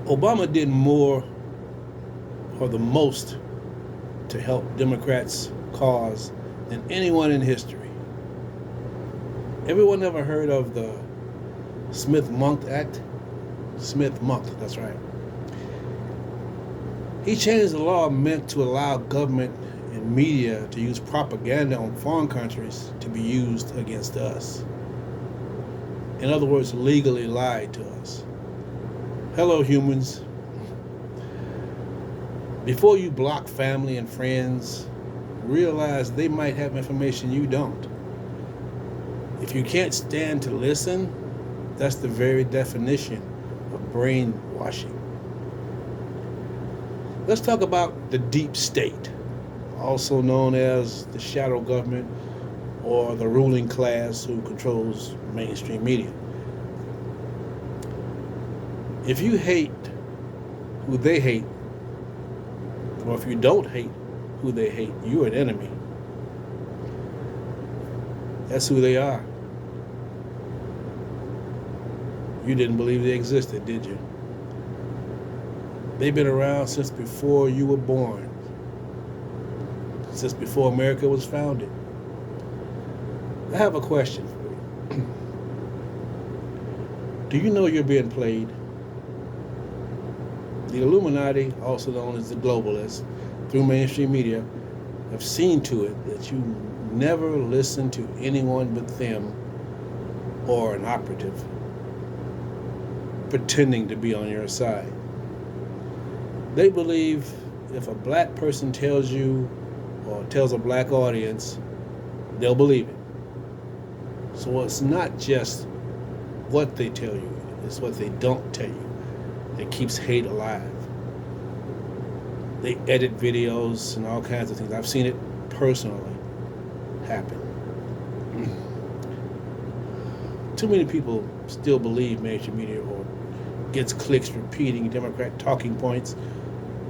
Obama did more or the most to help Democrats' cause than anyone in history. Everyone ever heard of the Smith-Monk Act? Smith-Monk, that's right. He changed the law meant to allow government and media to use propaganda on foreign countries to be used against us. In other words, legally lied to us. Hello, humans. Before you block family and friends, realize they might have information you don't. If you can't stand to listen, that's the very definition of brainwashing. Let's talk about the deep state, also known as the shadow government or the ruling class who controls mainstream media. If you hate who they hate, or if you don't hate who they hate, you're an enemy. That's who they are. You didn't believe they existed, did you? They've been around since before you were born, since before America was founded. I have a question for you. Do you know you're being played? The Illuminati, also known as the Globalists, through mainstream media, have seen to it that you never listen to anyone but them or an operative pretending to be on your side. They believe if a black person tells you or tells a black audience, they'll believe it. So it's not just what they tell you, it's what they don't tell you that keeps hate alive. They edit videos and all kinds of things. I've seen it personally happen. Too many people still believe mainstream media or gets clicks repeating Democrat talking points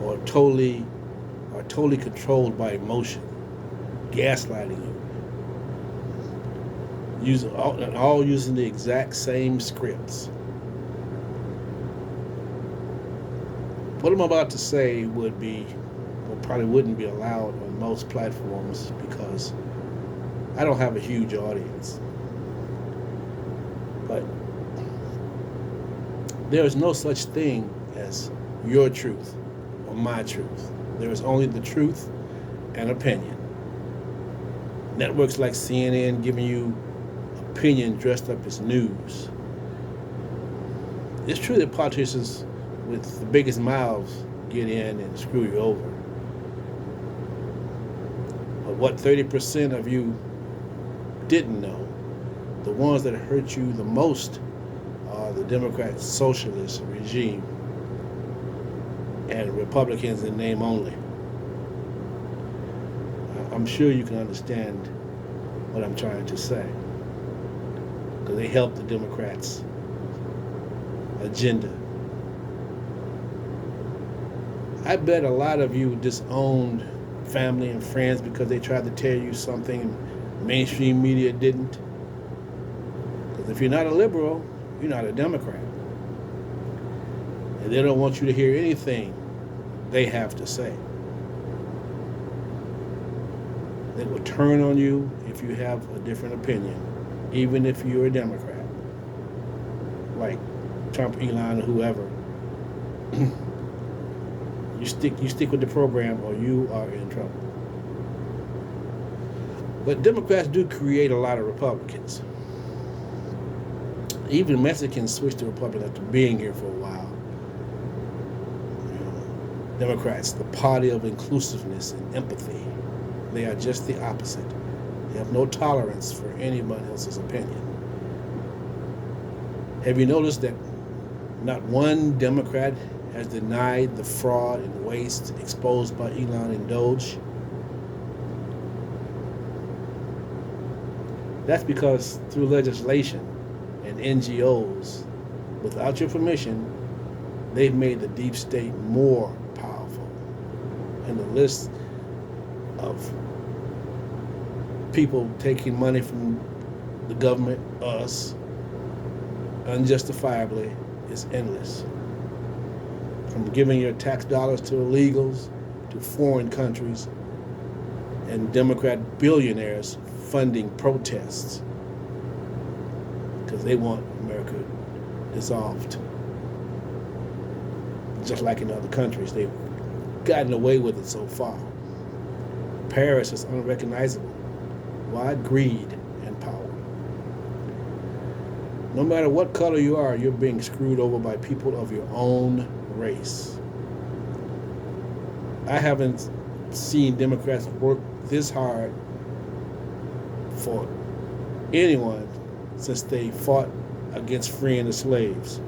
or totally controlled by emotion, gaslighting you, all using the exact same scripts. What I'm about to say probably wouldn't be allowed on most platforms because I don't have a huge audience. But there is no such thing as your truth or my truth. There is only the truth and opinion. Networks like CNN giving you opinion dressed up as news. It's true that politicians with the biggest mouths get in and screw you over. But what 30% of you didn't know, the ones that hurt you the most are the Democrat socialist regime and Republicans in name only. I'm sure you can understand what I'm trying to say, because they help the Democrats' agenda. I bet a lot of you disowned family and friends because they tried to tell you something mainstream media didn't. Because if you're not a liberal, you're not a Democrat. And they don't want you to hear anything they have to say. They will turn on you if you have a different opinion, even if you're a Democrat, like Trump, Elon, or whoever. You stick with the program or you are in trouble. But Democrats do create a lot of Republicans. Even Mexicans switch to Republicans after being here for a while. Democrats, the party of inclusiveness and empathy. They are just the opposite. They have no tolerance for anyone else's opinion. Have you noticed that not one Democrat has denied the fraud and waste exposed by Elon and Doge? That's because through legislation and NGOs, without your permission, they've made the deep state more powerful. And the list of people taking money from the government, us, unjustifiably, is endless. from giving your tax dollars to illegals, to foreign countries, and Democrat billionaires funding protests because they want America dissolved. Just like in other countries, they've gotten away with it so far. Paris is unrecognizable. Why? Greed and power. No matter what color you are, you're being screwed over by people of your own race. I haven't seen Democrats work this hard for anyone since they fought against freeing the slaves.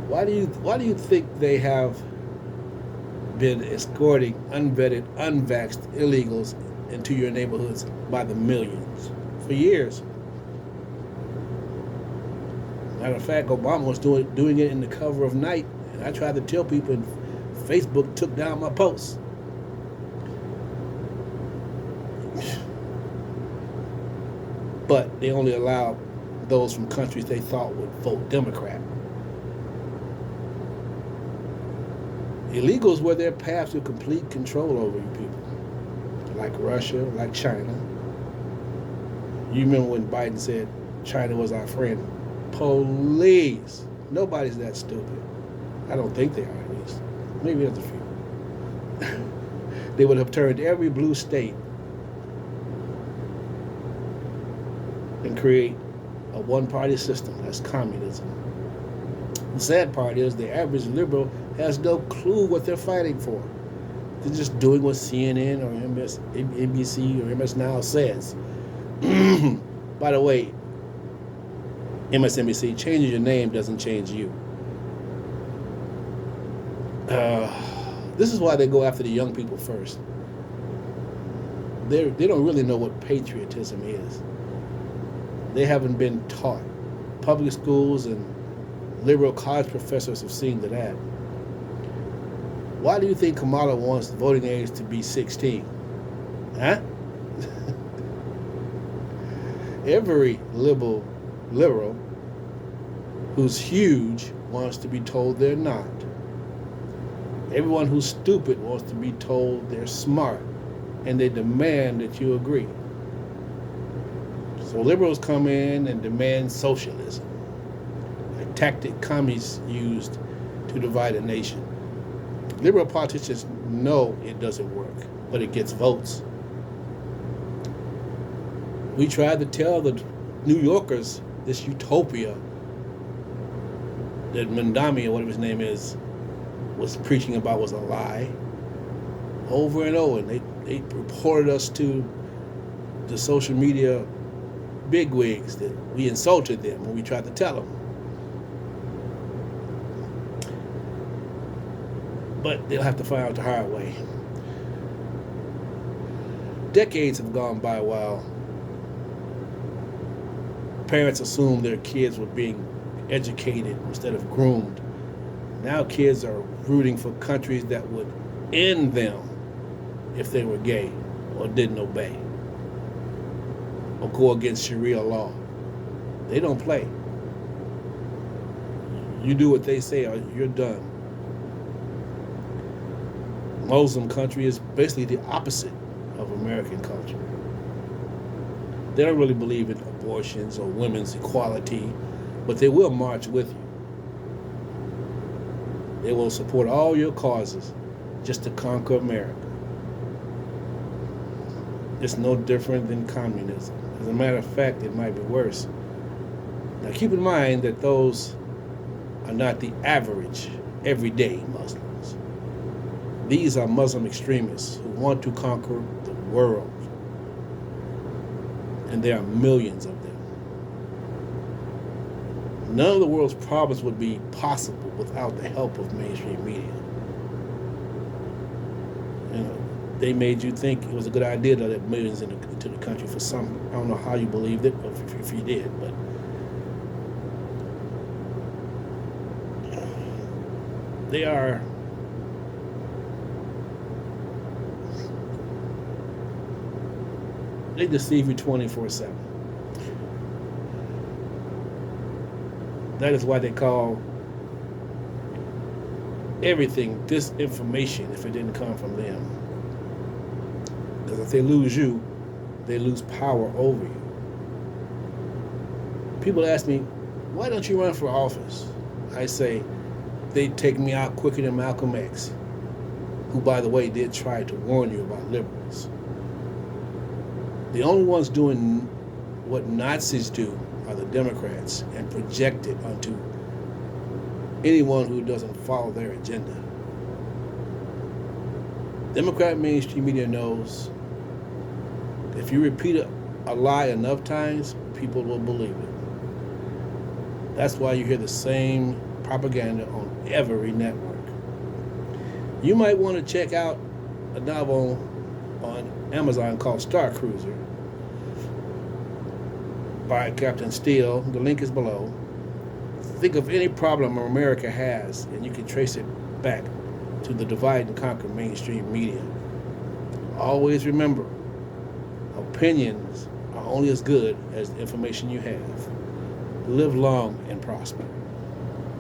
Why do you think they have been escorting unvetted, unvaxxed illegals into your neighborhoods by the millions for years? Matter of fact, Obama was doing it in the cover of night, and I tried to tell people, and Facebook took down my posts. But they only allowed those from countries they thought would vote Democrat. Illegals were their path to complete control over you people, like Russia, like China. You remember when Biden said China was our friend? Please, nobody's that stupid. I don't think they are, at least. Maybe there's a few. They would have turned every blue state and create a one-party system. That's communism. The sad part is the average liberal has no clue what they're fighting for. They're just doing what CNN or NBC or MS Now says. By the way, MSNBC, changing your name doesn't change you. This is why they go after the young people first. They don't really know what patriotism is. They haven't been taught. Public schools and liberal college professors have seen to that. Why do you think Kamala wants the voting age to be 16? Huh? Every liberal who's huge wants to be told they're not. Everyone who's stupid wants to be told they're smart, and they demand that you agree. So liberals come in and demand socialism, a tactic communists used to divide a nation. Liberal politicians know it doesn't work, but it gets votes. We tried to tell the New Yorkers this utopia that Mandami, or whatever his name is, was preaching about was a lie over and over. And they reported us to the social media bigwigs that we insulted them when we tried to tell them. But they'll have to find out the hard way. Decades have gone by while parents assumed their kids were being educated instead of groomed. Now kids are rooting for countries that would end them if they were gay or didn't obey or go against Sharia law. They don't play. You do what they say or you're done. Muslim country is basically the opposite of American culture. They don't really believe in abortions or women's equality, but they will march with you. They will support all your causes just to conquer America. It's no different than communism. As a matter of fact, it might be worse. Now keep in mind that those are not the average, everyday Muslims. These are Muslim extremists who want to conquer the world. And there are millions of them. None of the world's problems would be possible without the help of mainstream media. You know, they made you think it was a good idea to let millions into the country for some. I don't know how you believed it, or if you did, but they deceive you 24/7. That is why they call everything disinformation if it didn't come from them. Because if they lose you, they lose power over you. People ask me, why don't you run for office? I say, they'd take me out quicker than Malcolm X, who, by the way, did try to warn you about liberals. The only ones doing what Nazis do are the Democrats, and project it onto anyone who doesn't follow their agenda. Democrat mainstream media knows if you repeat a lie enough times, people will believe it. That's why you hear the same propaganda on every network. You might want to check out a novel on Amazon called Star Cruiser by Captain Steele. The link is below. Think of any problem America has, and you can trace it back to the divide and conquer mainstream media. Always remember, opinions are only as good as the information you have. Live long and prosper.